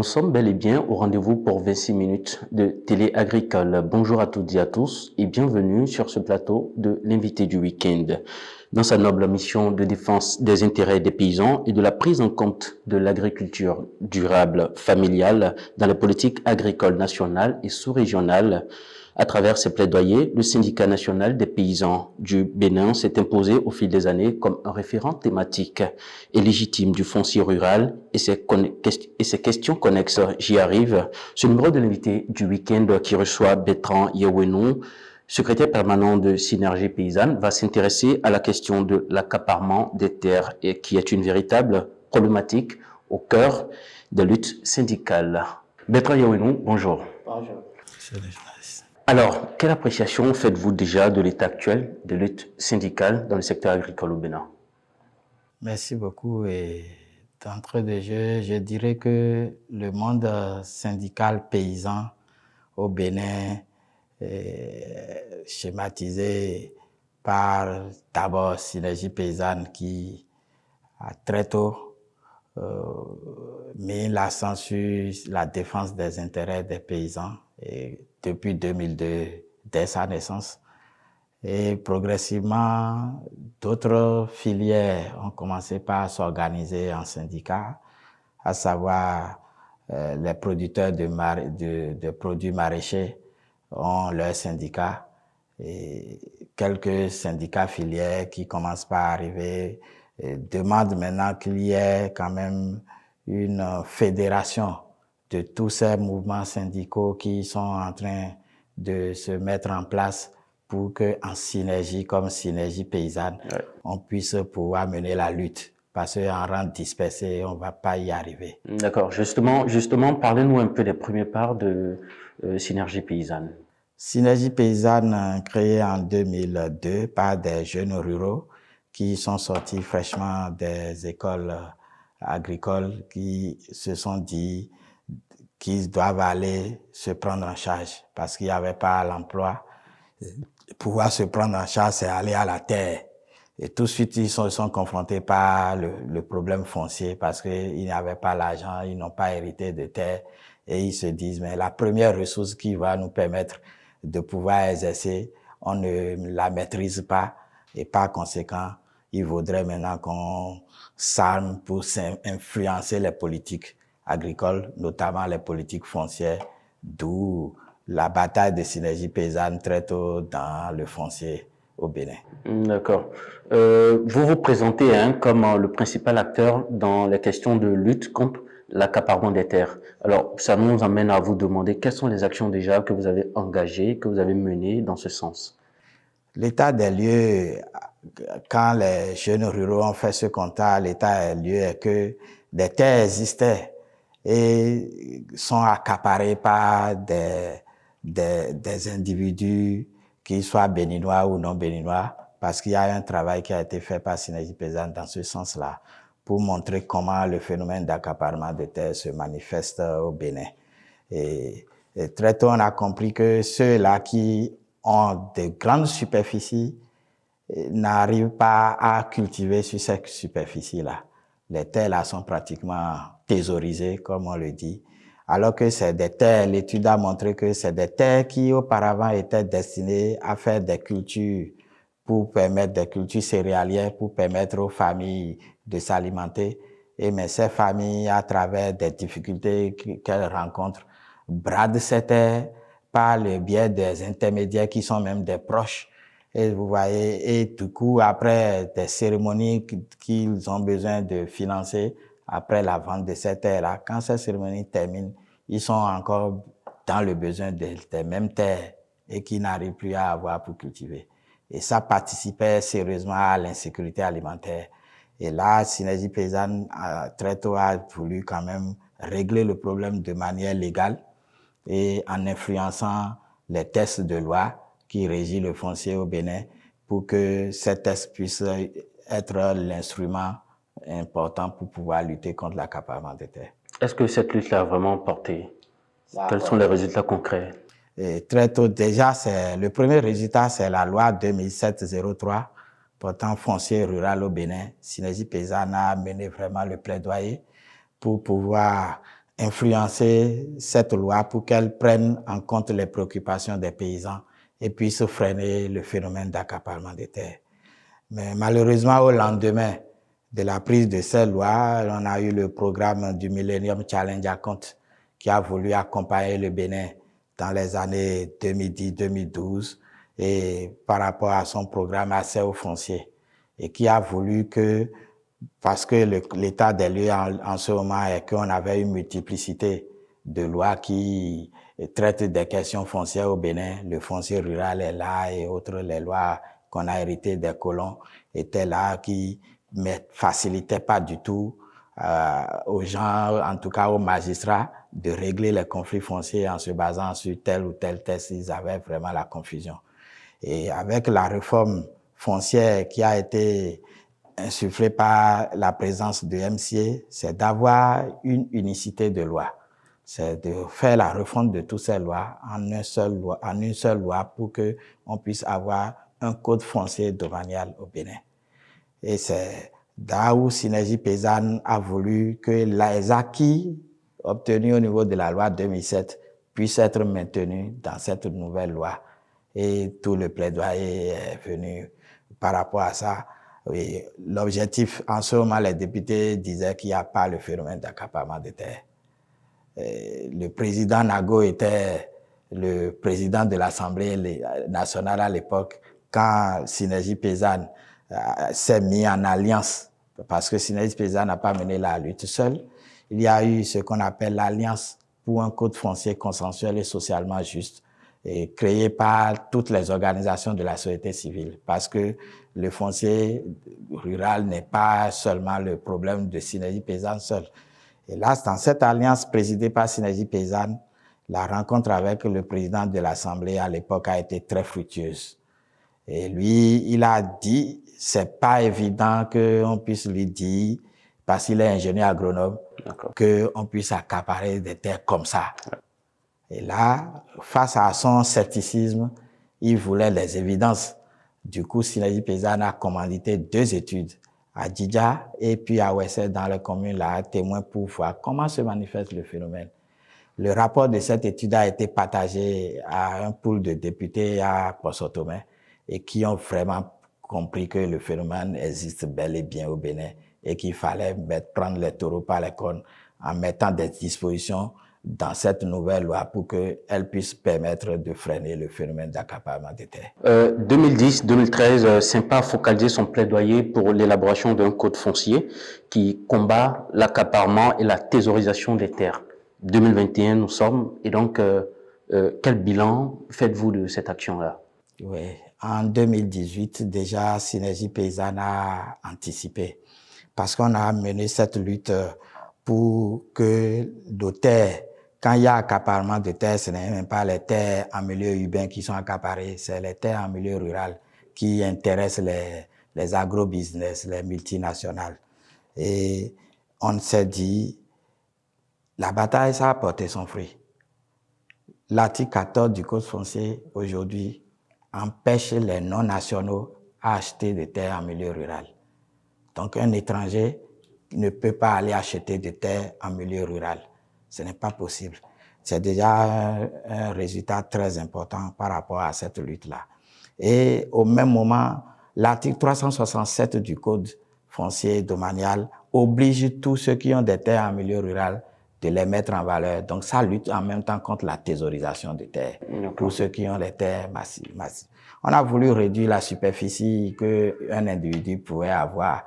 sommes bel et bien au rendez-vous pour 26 minutes de télé agricole. Bonjour à toutes et à tous et bienvenue sur ce plateau de l'invité du week-end. Dans sa noble mission de défense des intérêts des paysans et de la prise en compte de l'agriculture durable familiale dans les politiques agricoles nationales et sous-régionales, à travers ses plaidoyers, le syndicat national des paysans du Bénin s'est imposé au fil des années comme un référent thématique et légitime du foncier rural et ses questions connexes. J'y arrive. Ce numéro de l'invité du week-end qui reçoit Bertrand Yewenou, secrétaire permanent de Synergie Paysanne, va s'intéresser à la question de l'accaparement des terres et qui est une véritable problématique au cœur des luttes syndicales. Bertrand Yewenou, bonjour. Bonjour. Alors, quelle appréciation faites-vous déjà de l'état actuel des luttes syndicales dans le secteur agricole au Bénin? Merci beaucoup. Et d'entrée de jeu, je dirais que le monde syndical paysan au Bénin est schématisé par d'abord Synergie Paysanne qui a très tôt mis l'accent sur la défense des intérêts des paysans et depuis 2002, dès sa naissance. Et progressivement, d'autres filières ont commencé par s'organiser en syndicats, à savoir les producteurs de produits maraîchers ont leur syndicat et quelques syndicats filières qui commencent par arriver demandent maintenant qu'il y ait quand même une fédération de tous ces mouvements syndicaux qui sont en train de se mettre en place pour qu'en synergie, comme Synergie Paysanne, on puisse pouvoir mener la lutte. Parce qu'en rang dispersé, on ne va pas y arriver. D'accord. Justement, parlez-nous un peu des premiers pas de Synergie Paysanne. Synergie Paysanne, créée en 2002 par des jeunes ruraux qui sont sortis fraîchement des écoles agricoles, qui se sont dit qu'ils doivent aller se prendre en charge parce qu'il n'y avait pas l'emploi. Pouvoir se prendre en charge, c'est aller à la terre. Et tout de suite, ils sont confrontés par le problème foncier parce qu'ils n'avaient pas l'argent, ils n'ont pas hérité de terre. Et ils se disent, mais la première ressource qui va nous permettre de pouvoir exercer, on ne la maîtrise pas. Et par conséquent, il vaudrait maintenant qu'on s'arme pour influencer les politiques agricoles, notamment les politiques foncières, d'où la bataille de Synergie Paysanne très tôt dans le foncier au Bénin. D'accord. Vous vous présentez comme le principal acteur dans les questions de lutte contre l'accaparement des terres. Alors, ça nous amène à vous demander quelles sont les actions déjà que vous avez engagées, que vous avez menées dans ce sens. L'état des lieux, quand les jeunes ruraux ont fait ce constat, l'état des lieux est que des terres existaient et sont accaparées par des individus, qu'ils soient béninois ou non béninois, parce qu'il y a un travail qui a été fait par Synergie Paysanne dans ce sens-là, pour montrer comment le phénomène d'accaparement de terres se manifeste au Bénin. Et très tôt, on a compris que ceux-là qui ont de grandes superficies n'arrivent pas à cultiver sur ces superficies-là. Les terres-là sont pratiquement thésaurisées, comme on le dit, alors que c'est des terres, l'étude a montré que c'est des terres qui auparavant étaient destinées à faire des cultures pour permettre des cultures céréalières, pour permettre aux familles de s'alimenter. Et mais ces familles, à travers des difficultés qu'elles rencontrent, bradent ces terres par le biais des intermédiaires qui sont même des proches. Et vous voyez, et du coup, après des cérémonies qu'ils ont besoin de financer, après la vente de ces terres-là, quand ces cérémonies terminent, ils sont encore dans le besoin des mêmes terres et qui n'arrivent plus à avoir pour cultiver. Et ça participait sérieusement à l'insécurité alimentaire. Et là, Synergie Paysanne, très tôt, a voulu quand même régler le problème de manière légale et en influençant les textes de loi qui régissent le foncier au Bénin pour que ces textes puissent être l'instrument important pour pouvoir lutter contre l'accaparement des terres. Est-ce que cette lutte-là a vraiment porté? Quels sont les résultats concrets? Et très tôt, déjà, le premier résultat, c'est la loi 2007-03 portant foncier rural au Bénin. Synergie Paysanne a mené vraiment le plaidoyer pour pouvoir influencer cette loi pour qu'elle prenne en compte les préoccupations des paysans et puisse freiner le phénomène d'accaparement des terres. Mais malheureusement, au lendemain de la prise de cette loi, on a eu le programme du Millennium Challenge Account qui a voulu accompagner le Bénin dans les années 2010-2012 et par rapport à son programme accès au foncier et qui a voulu que, parce que l'état des lieux en ce moment est qu'on avait une multiplicité de lois qui traitent des questions foncières au Bénin, le foncier rural est là et autres, les lois qu'on a héritées des colons étaient là qui ne facilitaient pas du tout aux gens, en tout cas aux magistrats, de régler les conflits fonciers en se basant sur tel ou tel texte. Ils avaient vraiment la confusion. Et avec la réforme foncière qui a été insufflée par la présence de MCA, c'est d'avoir une unicité de loi. C'est de faire la refonte de toutes ces lois en une seule loi pour que on puisse avoir un code foncier domanial au Bénin. Et c'est là où Synergie Paysanne a voulu que les acquis obtenus au niveau de la loi 2007 puissent être maintenus dans cette nouvelle loi. Et tout le plaidoyer est venu par rapport à ça. Oui, l'objectif, en ce moment, les députés disaient qu'il n'y a pas le phénomène d'accaparement de terres. Le président Nago était le président de l'Assemblée nationale à l'époque quand Synergie Paysanne s'est mis en alliance, parce que Synergie Paysanne n'a pas mené la lutte seule. Il y a eu ce qu'on appelle l'Alliance pour un code foncier consensuel et socialement juste, et créé par toutes les organisations de la société civile, parce que le foncier rural n'est pas seulement le problème de Synergie Paysanne seule. Et là, dans cette alliance présidée par Synergie Paysanne, la rencontre avec le président de l'Assemblée à l'époque a été très fructueuse. Et lui, il a dit, c'est pas évident qu'on puisse lui dire, parce qu'il est ingénieur agronome, qu'on puisse accaparer des terres comme ça. Et là, face à son scepticisme, il voulait les évidences. Du coup, Synergie Paysanne a commandité 2 études à Djidja et puis à Ouessé dans les communes là, témoins pour voir comment se manifeste le phénomène. Le rapport de cette étude a été partagé à un pool de députés à Poisson-Tomé et qui ont vraiment compris que le phénomène existe bel et bien au Bénin et qu'il fallait prendre les taureaux par les cornes en mettant des dispositions dans cette nouvelle loi pour qu'elle puisse permettre de freiner le phénomène d'accaparement des terres. 2010-2013, Sympa a focalisé son plaidoyer pour l'élaboration d'un code foncier qui combat l'accaparement et la thésaurisation des terres. 2021, nous sommes, et donc quel bilan faites-vous de cette action-là? Oui, en 2018, déjà, Synergie Paysanne a anticipé parce qu'on a mené cette lutte pour que nos terres, quand il y a accaparement de terres, ce n'est même pas les terres en milieu urbain qui sont accaparées, c'est les terres en milieu rural qui intéressent les agro-business, les multinationales. Et on s'est dit, la bataille, ça a porté son fruit. L'article 14 du Code foncier, aujourd'hui, empêche les non-nationaux à acheter des terres en milieu rural. Donc, un étranger ne peut pas aller acheter des terres en milieu rural. Ce n'est pas possible. C'est déjà un résultat très important par rapport à cette lutte-là. Et au même moment, l'article 367 du Code foncier domanial oblige tous ceux qui ont des terres en milieu rural de les mettre en valeur. Donc, ça lutte en même temps contre la thésaurisation des terres pour ceux qui ont des terres massives. On a voulu réduire la superficie qu'un individu pouvait avoir.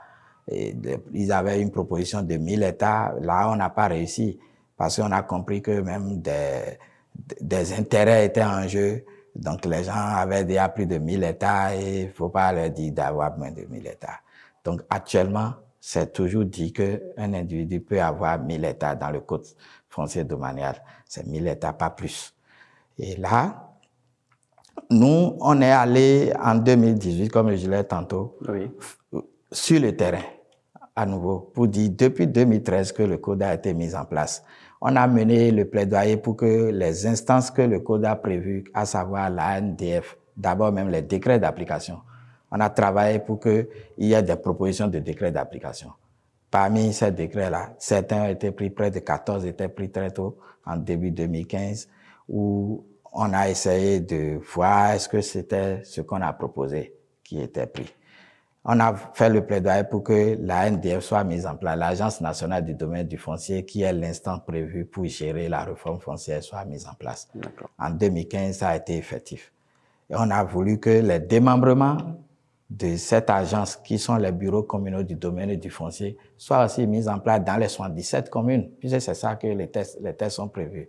Ils avaient une proposition de 1000 hectares. Là, on n'a pas réussi parce qu'on a compris que même des intérêts étaient en jeu. Donc, les gens avaient déjà plus de 1000 hectares et il ne faut pas leur dire d'avoir moins de 1000 hectares. Donc, actuellement, c'est toujours dit qu'un individu peut avoir 1000 hectares dans le code foncier domanial. C'est 1000 hectares, pas plus. Et là, nous, on est allé en 2018, comme je l'ai tantôt, sur le terrain, à nouveau, pour dire depuis 2013 que le code a été mis en place. On a mené le plaidoyer pour que les instances que le code a prévues, à savoir la ANDF, d'abord même les décrets d'application, on a travaillé pour qu'il y ait des propositions de décrets d'application. Parmi ces décrets-là, certains ont été pris, près de 14 étaient pris très tôt, en début 2015, où on a essayé de voir est-ce que c'était ce qu'on a proposé qui était pris. On a fait le plaidoyer pour que la NDF soit mise en place, l'Agence nationale du domaine du foncier, qui est l'instant prévu pour gérer la réforme foncière, soit mise en place. En 2015, ça a été effectif. Et on a voulu que les démembrements de cette agence, qui sont les bureaux communaux du domaine du foncier, soient aussi mis en place dans les 77 communes, puisque c'est ça que les tests sont prévus.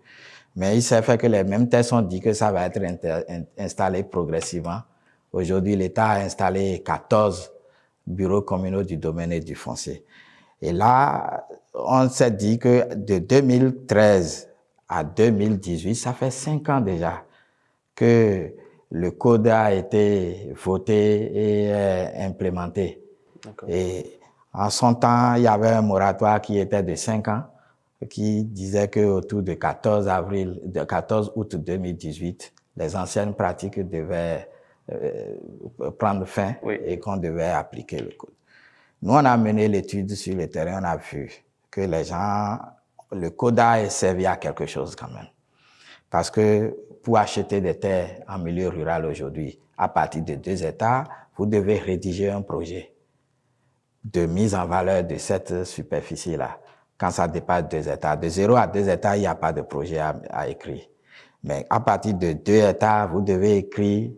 Mais il s'est fait que les mêmes tests ont dit que ça va être installé progressivement. Aujourd'hui, l'État a installé 14 bureaux communaux du domaine et du foncier. Et là, on s'est dit que de 2013 à 2018, ça fait 5 ans déjà que le code a été voté et implémenté. Et en son temps, il y avait un moratoire qui était de 5 ans, qui disait qu'autour de 14 août 2018, les anciennes pratiques devaient prendre fin et qu'on devait appliquer le code. Nous, on a mené l'étude sur le terrain, on a vu que le code a servi à quelque chose quand même. Parce que pour acheter des terres en milieu rural aujourd'hui, à partir de 2 hectares, vous devez rédiger un projet de mise en valeur de cette superficie-là. Quand ça dépasse 2 hectares, de 0 à 2 hectares, il n'y a pas de projet à écrire. Mais à partir de 2 hectares, vous devez écrire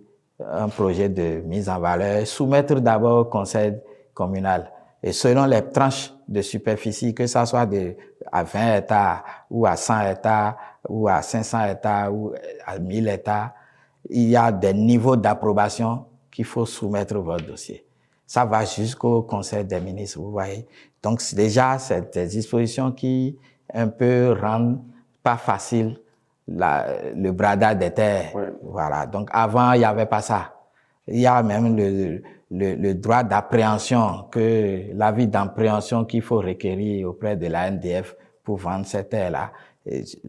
un projet de mise en valeur, soumettre d'abord au conseil communal. Et selon les tranches de superficie, que ça soit à 20 hectares ou à 100 hectares ou à 500 hectares ou à 1000 hectares, il y a des niveaux d'approbation qu'il faut soumettre votre dossier. Ça va jusqu'au conseil des ministres, vous voyez. Donc déjà, c'est des dispositions qui un peu rendent pas facile le bradage des terres. Ouais. Voilà. Donc avant, il n'y avait pas ça. Il y a même le droit d'appréhension, l'avis d'appréhension qu'il faut requérir auprès de la NDF pour vendre ces terres-là,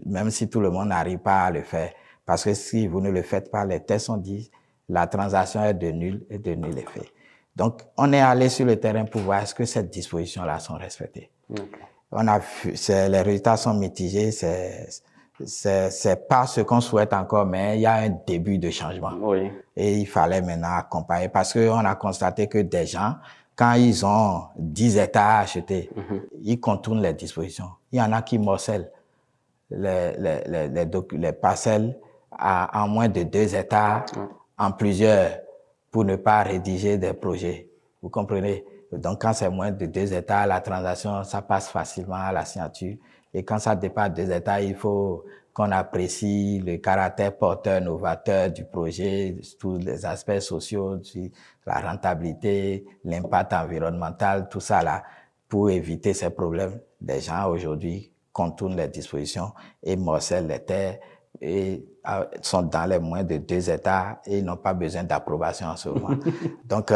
même si tout le monde n'arrive pas à le faire. Parce que si vous ne le faites pas, les tests ont dit la transaction est de nul et de nul effet. Donc, on est allé sur le terrain pour voir est-ce que ces dispositions-là sont respectées. On a vu, les résultats sont mitigés, c'est pas ce qu'on souhaite encore, mais il y a un début de changement. Oui. Et il fallait maintenant accompagner parce qu'on a constaté que des gens, quand ils ont 10 hectares achetés, ils contournent les dispositions. Il y en a qui morcellent les parcelles en moins de 2 hectares en plusieurs pour ne pas rédiger des projets. Vous comprenez? Donc, quand c'est moins de 2 hectares, la transaction, ça passe facilement à la signature. Et quand ça dépasse 2 hectares, il faut qu'on apprécie le caractère porteur, novateur du projet, tous les aspects sociaux, la rentabilité, l'impact environnemental, tout ça là, pour éviter ces problèmes. Les gens aujourd'hui contournent les dispositions et morcellent les terres et sont dans les moins de 2 hectares et n'ont pas besoin d'approbation en ce moment. Donc,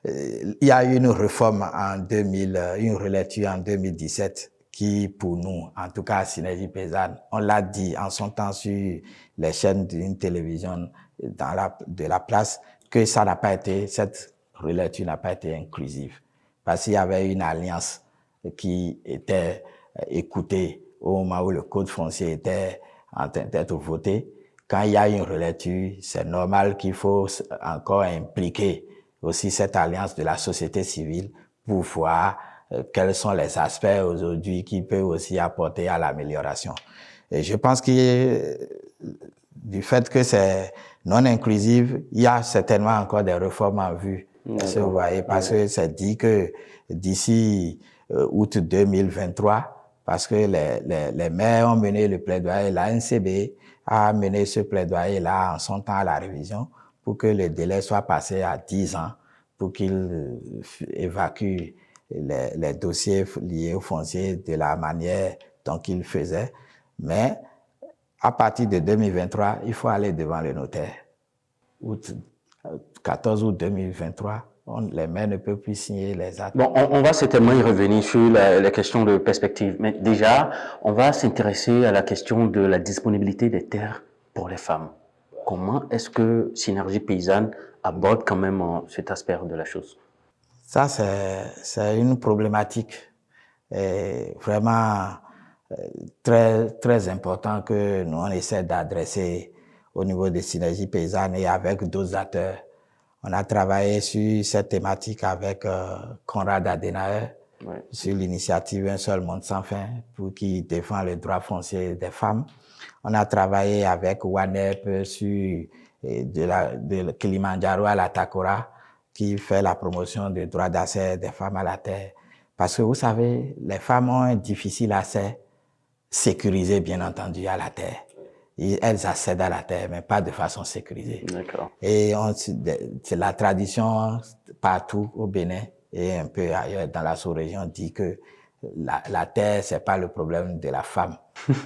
il y a eu une réforme une relecture en 2017 qui, pour nous, en tout cas à Synergie Paysanne, on l'a dit en son temps sur les chaînes d'une télévision de la place, que ça n'a pas été, cette relecture n'a pas été inclusive. Parce qu'il y avait une alliance qui était écoutée au moment où le code foncier était en train d'être voté. Quand il y a une relecture, c'est normal qu'il faut encore impliquer aussi cette alliance de la société civile pour voir quels sont les aspects aujourd'hui qui peuvent aussi apporter à l'amélioration. Et je pense que du fait que c'est non inclusif, il y a certainement encore des réformes en vue. Vous voyez, parce que c'est dit que d'ici août 2023, parce que les maires ont mené le plaidoyer, la NCB a mené ce plaidoyer-là en son temps à la révision pour que le délai soit passé à 10 ans pour qu'il évacue les dossiers liés au foncier de la manière dont il faisait. Mais à partir de 2023, il faut aller devant le notaire. 14 août 2023, les maires ne peuvent plus signer les actes. Bon, on va certainement y revenir sur la question de perspective. Mais déjà, on va s'intéresser à la question de la disponibilité des terres pour les femmes. Comment est-ce que Synergie Paysanne aborde quand même cet aspect de la chose? Ça, c'est une problématique. est vraiment très, très important que nous on essaie d'adresser au niveau des synergies paysannes et avec d'autres acteurs. On a travaillé sur cette thématique avec Konrad Adenauer, sur l'initiative Un seul monde sans fin, pour qui défend les droits fonciers des femmes. On a travaillé avec WANEP sur de Kilimanjaro à la Takora, qui fait la promotion des droits d'accès des femmes à la terre. Parce que vous savez, les femmes ont un difficile accès sécurisé, bien entendu, à la terre. Et elles accèdent à la terre, mais pas de façon sécurisée. D'accord. Et c'est la tradition partout au Bénin et un peu ailleurs dans la sous-région dit que la terre, c'est pas le problème de la femme.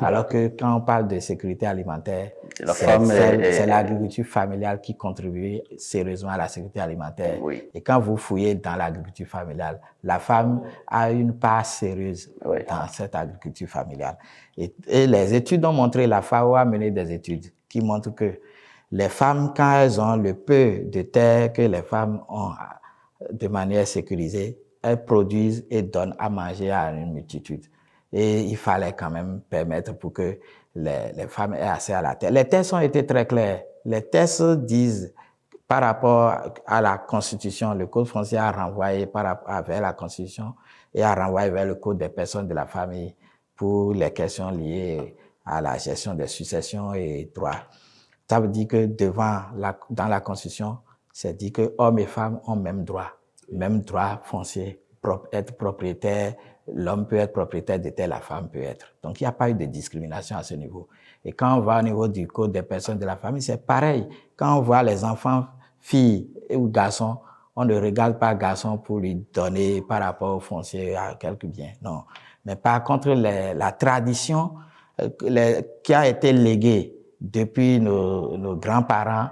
Alors que quand on parle de sécurité alimentaire, c'est l'agriculture familiale qui contribue sérieusement à la sécurité alimentaire. Oui. Et quand vous fouillez dans l'agriculture familiale, la femme a une part sérieuse dans cette agriculture familiale. Et les études ont montré, la FAO a mené des études qui montrent que les femmes, quand elles ont le peu de terre que les femmes ont de manière sécurisée, elles produisent et donnent à manger à une multitude. Et il fallait quand même permettre pour que les femmes aient accès à la terre. Les textes ont été très clairs. Les textes disent, par rapport à la Constitution, le Code foncier a renvoyé vers la Constitution et a renvoyé vers le Code des personnes de la famille pour les questions liées à la gestion des successions et droits. Ça veut dire que dans la Constitution, c'est dit que hommes et femmes ont même droit foncier, être propriétaire, l'homme peut être propriétaire de terre, la femme peut être. Donc, il n'y a pas eu de discrimination à ce niveau. Et quand on va au niveau du code des personnes de la famille, c'est pareil. Quand on voit les enfants, filles ou garçons, on ne regarde pas garçon pour lui donner par rapport au foncier à quelques biens. Non. Mais par contre, la tradition qui a été léguée depuis nos grands-parents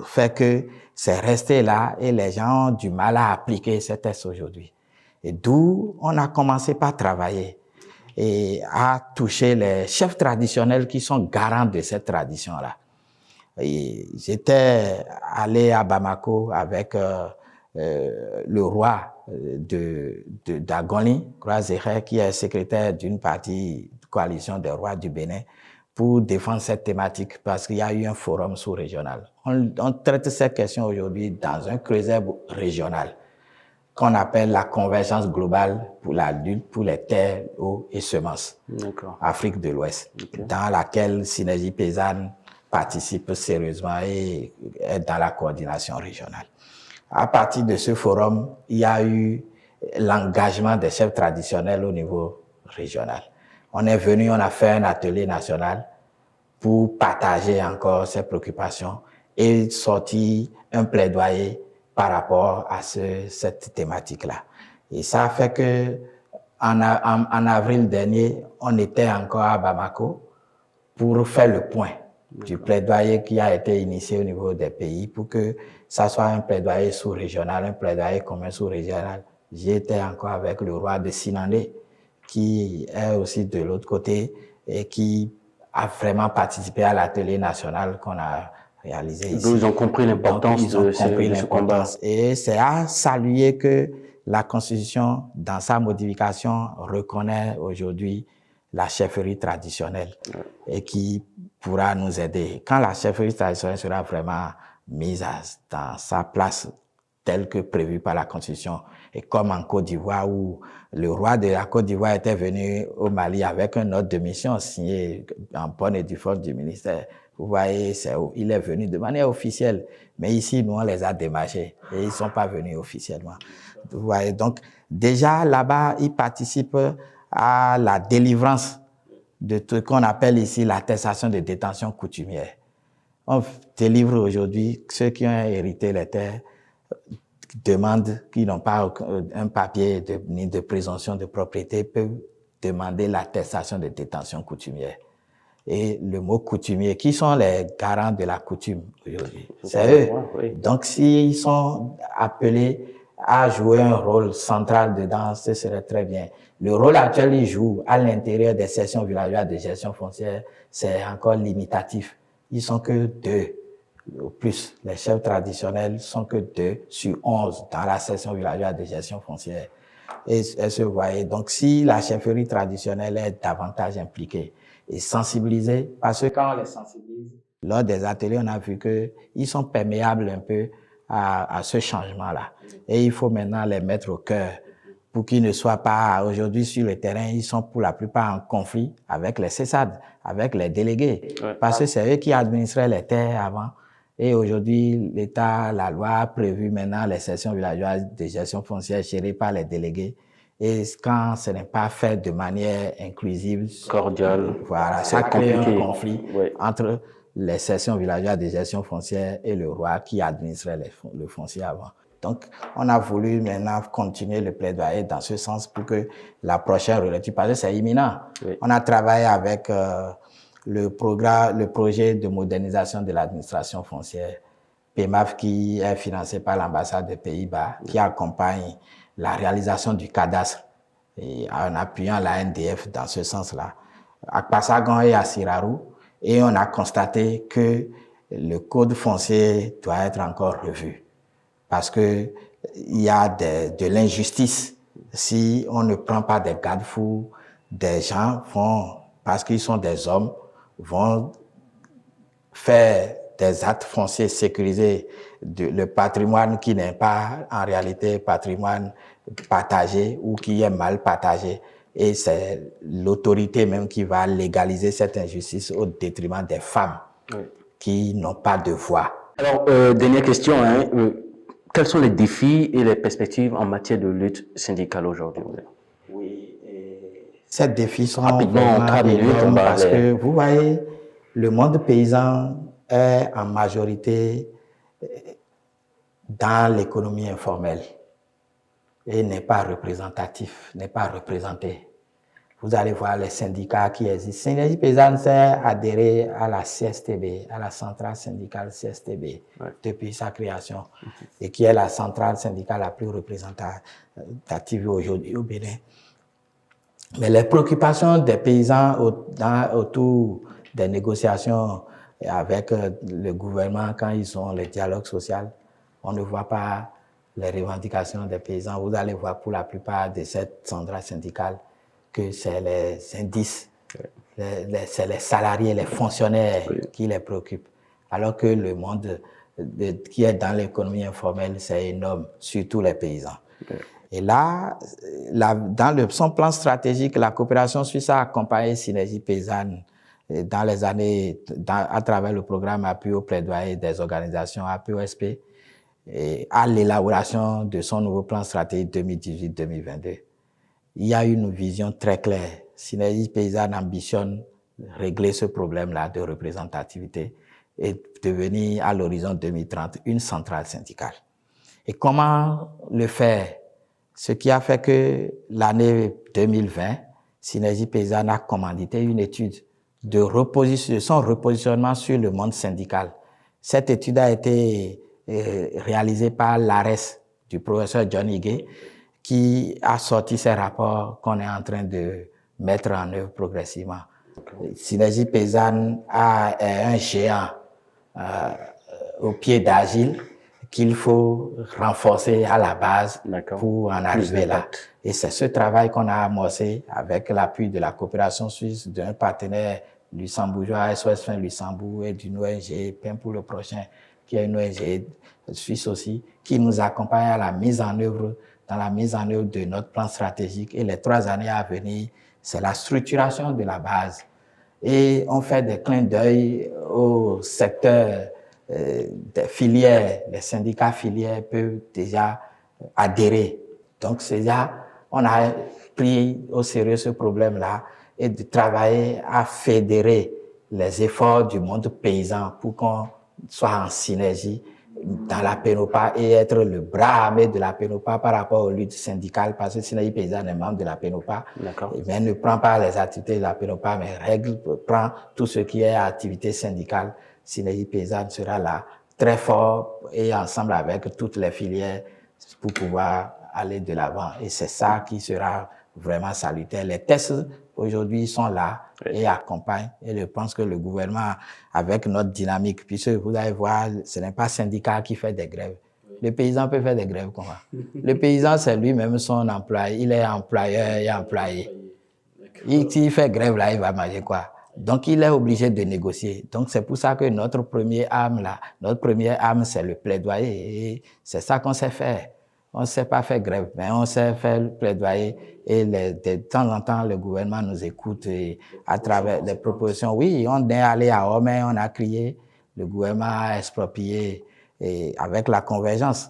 fait que c'est resté là et les gens ont du mal à appliquer ces textes aujourd'hui. Et d'où on a commencé par travailler et à toucher les chefs traditionnels qui sont garants de cette tradition-là. J'étais allé à Bamako avec le roi d'Agoni, roi Zéhé, qui est secrétaire d'une partie de coalition des rois du Bénin, pour défendre cette thématique parce qu'il y a eu un forum sous-régional. On traite cette question aujourd'hui dans un creuset régional qu'on appelle la convergence globale pour la lutte pour les terres, eaux et semences. Afrique de l'Ouest, dans laquelle Synergie Paysanne participe sérieusement et est dans la coordination régionale. À partir de ce forum, il y a eu l'engagement des chefs traditionnels au niveau régional. On est venu, on a fait un atelier national pour partager encore ces préoccupations et sortir un plaidoyer par rapport à cette thématique-là. Et ça fait que en avril dernier, on était encore à Bamako pour faire le point du plaidoyer qui a été initié au niveau des pays pour que ça soit un plaidoyer sous-régional, un plaidoyer commun sous-régional. J'étais encore avec le roi de Sinandé, qui est aussi de l'autre côté et qui a vraiment participé à l'atelier national qu'on a réalisé ici. Donc, ils ont compris l'importance de ce combat. Et c'est à saluer que la Constitution, dans sa modification, reconnaît aujourd'hui la chefferie traditionnelle et qui pourra nous aider. Quand la chefferie traditionnelle sera vraiment mise dans sa place telle que prévue par la Constitution, et comme en Côte d'Ivoire où le roi de la Côte d'Ivoire était venu au Mali avec un ordre de mission signé en bonne et due forme du ministère. Vous voyez, il est venu de manière officielle. Mais ici, nous, on les a démarchés et ils ne sont pas venus officiellement. Vous voyez, donc déjà là-bas, ils participent à la délivrance de ce qu'on appelle ici l'attestation de détention coutumière. On délivre aujourd'hui ceux qui ont hérité les terres, demandent, qui n'ont pas un papier ni de présomption de propriété, peuvent demander l'attestation de détention coutumière. Et le mot coutumier, qui sont les garants de la coutume aujourd'hui? C'est eux. Oui. Donc, s'ils sont appelés à jouer un rôle central dedans, ce serait très bien. Le rôle actuel, ils jouent à l'intérieur des sections villageoises de gestion foncière, c'est encore limitatif. Ils sont que 2. Au plus, les chefs traditionnels sont que 2 sur 11 dans la section villageoise de gestion foncière. Et se voyaient. Donc, si la chefferie traditionnelle est davantage impliquée et sensibilisée, parce que quand on les sensibilise, lors des ateliers, on a vu qu'ils sont perméables un peu à ce changement-là. Et il faut maintenant les mettre au cœur pour qu'ils ne soient pas, aujourd'hui sur le terrain, ils sont pour la plupart en conflit avec les CESAD, avec les délégués. Parce que c'est eux qui administraient les terres avant. Et aujourd'hui, l'État, la loi a prévu maintenant les sessions villageoises de gestion foncière gérées par les délégués. Et quand ce n'est pas fait de manière inclusive, cordiale, voilà, ça crée un conflit entre les sessions villageoises de gestion foncière et le roi qui administrait le foncier avant. Donc, on a voulu maintenant continuer le plaidoyer dans ce sens pour que la prochaine relecture, parce que c'est imminent. On a travaillé avec le projet de modernisation de l'administration foncière, PEMAF, qui est financé par l'ambassade des Pays-Bas, qui accompagne la réalisation du cadastre et en appuyant la NDF dans ce sens-là, à Passagon et à Siraru. Et on a constaté que le code foncier doit être encore revu parce que il y a de l'injustice si on ne prend pas des garde-fous. Des gens vont, parce qu'ils sont des hommes, vont faire des actes fonciers sécurisés, le patrimoine qui n'est pas en réalité patrimoine partagé ou qui est mal partagé. Et c'est l'autorité même qui va légaliser cette injustice au détriment des femmes qui n'ont pas de voix. Alors, dernière question, hein, quels sont les défis et les perspectives en matière de lutte syndicale aujourd'hui? Oui, ces défis sont rapidement, en 3 minutes, parce que vous voyez, le monde paysan est en majorité dans l'économie informelle et n'est pas représentatif, n'est pas représenté. Vous allez voir les syndicats qui existent. Synergie paysanne s'est adhéré à la CSTB, à la centrale syndicale CSTB, depuis sa création, et qui est la centrale syndicale la plus représentative aujourd'hui au Bénin. Mais les préoccupations des paysans autour des négociations avec le gouvernement, quand ils ont le dialogue social, on ne voit pas les revendications des paysans. Vous allez voir pour la plupart de cette centrale syndicale que c'est les indices, c'est les salariés, les fonctionnaires qui les préoccupent. Alors que le monde qui est dans l'économie informelle, c'est énorme, surtout les paysans. Et là, dans son plan stratégique, la coopération suisse a accompagné Synergie paysanne dans les années, à travers le programme appui au plaidoyer des organisations APOSP, et à l'élaboration de son nouveau plan stratégique 2018-2022. Il y a une vision très claire. Synergie paysanne ambitionne régler ce problème-là de représentativité et devenir à l'horizon 2030 une centrale syndicale. Et comment le faire? Ce qui a fait que l'année 2020, Synergie paysanne a commandité une étude de son repositionnement sur le monde syndical. Cette étude a été réalisée par l'ARES du professeur John Higuet, qui a sorti ces rapports qu'on est en train de mettre en œuvre progressivement. Synergie paysanne est un géant au pied d'Agile qu'il faut renforcer à la base pour en arriver là. Et c'est ce travail qu'on a amorcé avec l'appui de la coopération suisse, d'un partenaire luxembourgeois, SOS Fin Luxembourg, et d'une ONG PEM pour le prochain, qui est une ONG suisse aussi, qui nous accompagne à la mise en œuvre, dans la mise en œuvre de notre plan stratégique. Et les 3 années à venir, c'est la structuration de la base. Et on fait des clins d'œil au secteur des filières. Les syndicats filières peuvent déjà adhérer. Donc, on a pris au sérieux ce problème-là et de travailler à fédérer les efforts du monde paysan pour qu'on soit en synergie dans la PENOPA et être le bras armé de la PENOPA par rapport aux luttes syndicales, parce que Synergie paysanne est membre de la PENOPA, mais ne prend pas les activités de la PENOPA, mais prend tout ce qui est activité syndicale. Synergie paysanne sera là, très fort, et ensemble avec toutes les filières pour pouvoir aller de l'avant. Et c'est ça qui sera vraiment salutaire. Les tests aujourd'hui sont là et accompagnent. Et je pense que le gouvernement, avec notre dynamique, puisque vous allez voir, ce n'est pas le syndicat qui fait des grèves. Le paysan peut faire des grèves comment? Le paysan, c'est lui-même son employé. Il est employeur et employé. S'il fait grève là, il va manger quoi? Donc, il est obligé de négocier. Donc, c'est pour ça que notre première arme, c'est le plaidoyer. Et c'est ça qu'on sait faire. On ne sait pas faire grève, mais on sait faire le plaidoyer. Et de temps en temps, le gouvernement nous écoute à travers des propositions. Oui, on est allé à Homé, on a crié. Le gouvernement a exproprié et avec la convergence.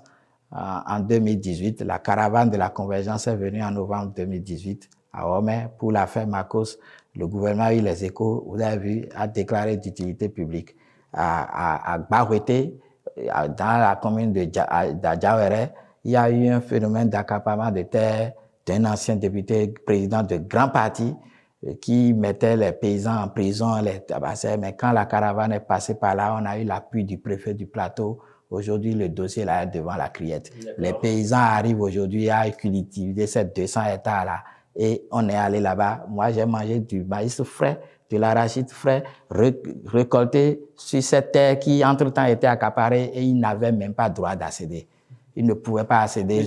En 2018, la caravane de la convergence est venue en novembre 2018 à Homé pour l'affaire Marcos. Le gouvernement a eu les échos, vous avez vu, a déclaré d'utilité publique. À Barouété, dans la commune d'Adjaouéré, il y a eu un phénomène d'accaparement de terre d'un ancien député président de grands partis qui mettait les paysans en prison, les tabassait. Mais quand la caravane est passée par là, on a eu l'appui du préfet du plateau. Aujourd'hui, le dossier là est devant la criette. Les paysans arrivent aujourd'hui à cultiver ces 200 hectares-là. Et on est allé là-bas. Moi, j'ai mangé du maïs frais, de l'arachide frais, récolté sur cette terre qui, entre-temps, était accaparée et ils n'avaient même pas droit d'accéder. Ils ne pouvaient pas accéder.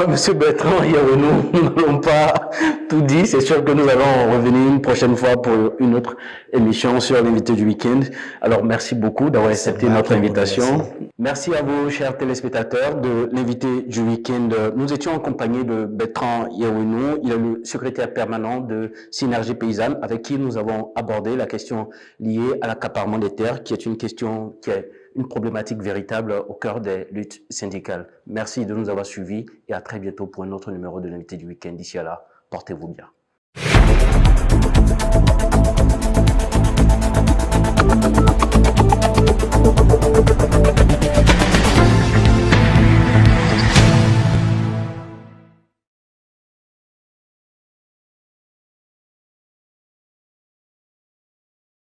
Monsieur Bertrand, nous n'allons pas tout dit. C'est sûr que nous allons revenir une prochaine fois pour une autre émission sur l'invité du week-end. Alors, merci beaucoup d'avoir accepté notre invitation. Merci à vous, chers téléspectateurs, de l'invité du week-end. Nous étions en compagnie de Bertrand Yawénou. Il est le secrétaire permanent de Synergie Paysanne, avec qui nous avons abordé la question liée à l'accaparement des terres, qui est une question qui est une problématique véritable au cœur des luttes syndicales. Merci de nous avoir suivis et à très bientôt pour un autre numéro de l'invité du week-end. D'ici à là, portez-vous bien.